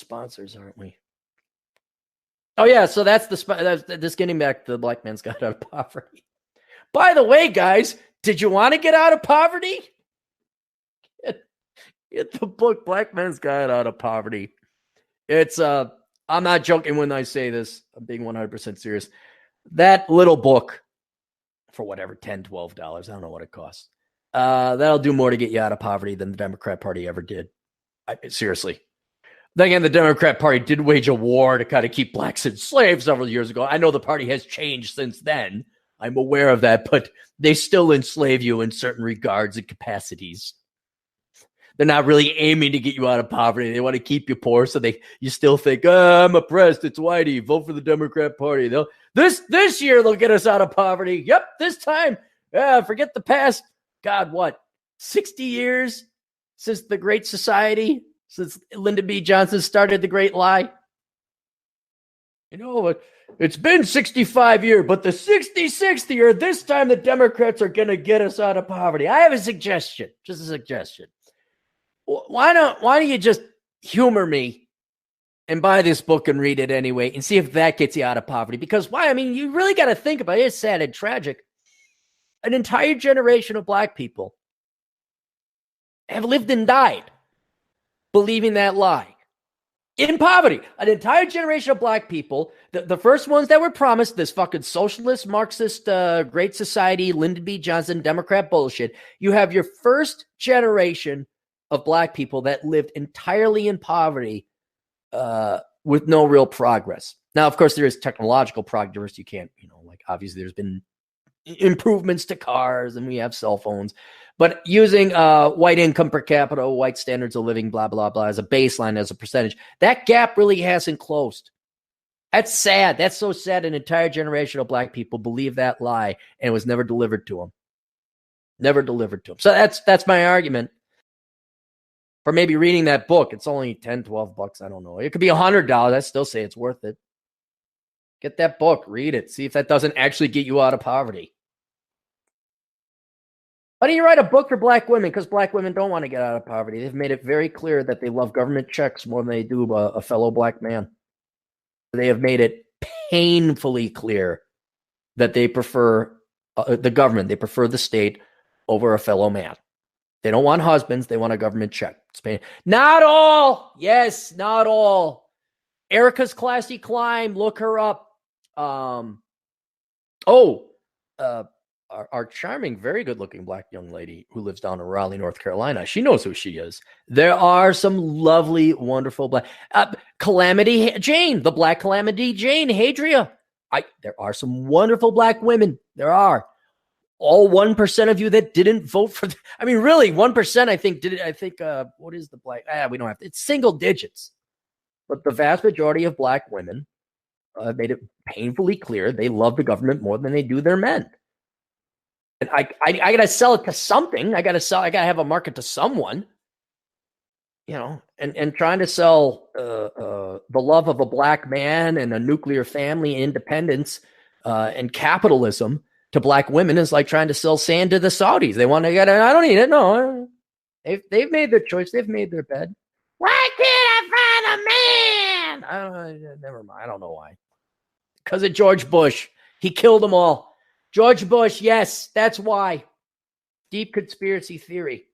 sponsors, aren't we? Oh, yeah. So that's this getting back to the Black Man's Guide Out of Poverty. By the way, guys, did you want to get out of poverty? Get the book Black Man's Guide Out of Poverty. It's I'm not joking when I say this. I'm being 100% serious. That little book for whatever, $10, $12, I don't know what it costs. That'll do more to get you out of poverty than the Democrat Party ever did. Seriously. Then again, the Democrat Party did wage a war to kind of keep blacks enslaved several years ago. I know the party has changed since then. I'm aware of that, but they still enslave you in certain regards and capacities. They're not really aiming to get you out of poverty. They want to keep you poor, so you still think, I'm oppressed. It's Whitey. Vote for the Democrat Party. This year they'll get us out of poverty. Yep, this time. Forget the past. God, what? 60 years since the Great Society? Since Lyndon B. Johnson started the Great Lie? You know, it's been 65 years, but the 66th year, this time the Democrats are going to get us out of poverty. I have a suggestion, just a suggestion. Why don't you just humor me and buy this book and read it anyway and see if that gets you out of poverty? Because why? I mean, you really got to think about it. It's sad and tragic. An entire generation of black people have lived and died believing that lie. In poverty, an entire generation of black people, the first ones that were promised this fucking socialist, Marxist, Great Society, Lyndon B. Johnson, Democrat bullshit. You have your first generation of black people that lived entirely in poverty with no real progress. Now, of course, there is technological progress. You can't, like obviously there's been improvements to cars and we have cell phones. But using white income per capita, white standards of living, blah, blah, blah, as a baseline, as a percentage, that gap really hasn't closed. That's sad. That's so sad. An entire generation of black people believe that lie and it was never delivered to them. Never delivered to them. So that's my argument for maybe reading that book. It's only $10, $12. I don't know. It could be $100. I still say it's worth it. Get that book, read it. See if that doesn't actually get you out of poverty. Why don't you write a book for black women? Because black women don't want to get out of poverty. They've made it very clear that they love government checks more than they do a fellow black man. They have made it painfully clear that they prefer the government. They prefer the state over a fellow man. They don't want husbands. They want a government check. Not all. Yes, not all. Erica's Classy Climb. Look her up. Our charming, very good-looking black young lady who lives down in Raleigh, North Carolina. She knows who she is. There are some lovely, wonderful black... Calamity Jane, the Black Calamity Jane, Hadria. There are some wonderful black women. There are. All 1% of you that didn't vote for... I mean, really, 1% I think did it. What is the black... we don't have to... It's single digits. But the vast majority of black women made it painfully clear they love the government more than they do their men. And I got to sell it to something. I got to have a market to someone, and trying to sell the love of a black man and a nuclear family, independence, and capitalism to black women is like trying to sell sand to the Saudis. They want to get it. I don't need it. No, they've made their choice. They've made their bed. Why can't I find a man? Never mind. I don't know why. Because of George Bush. He killed them all. George Bush, yes, that's why. Deep conspiracy theory.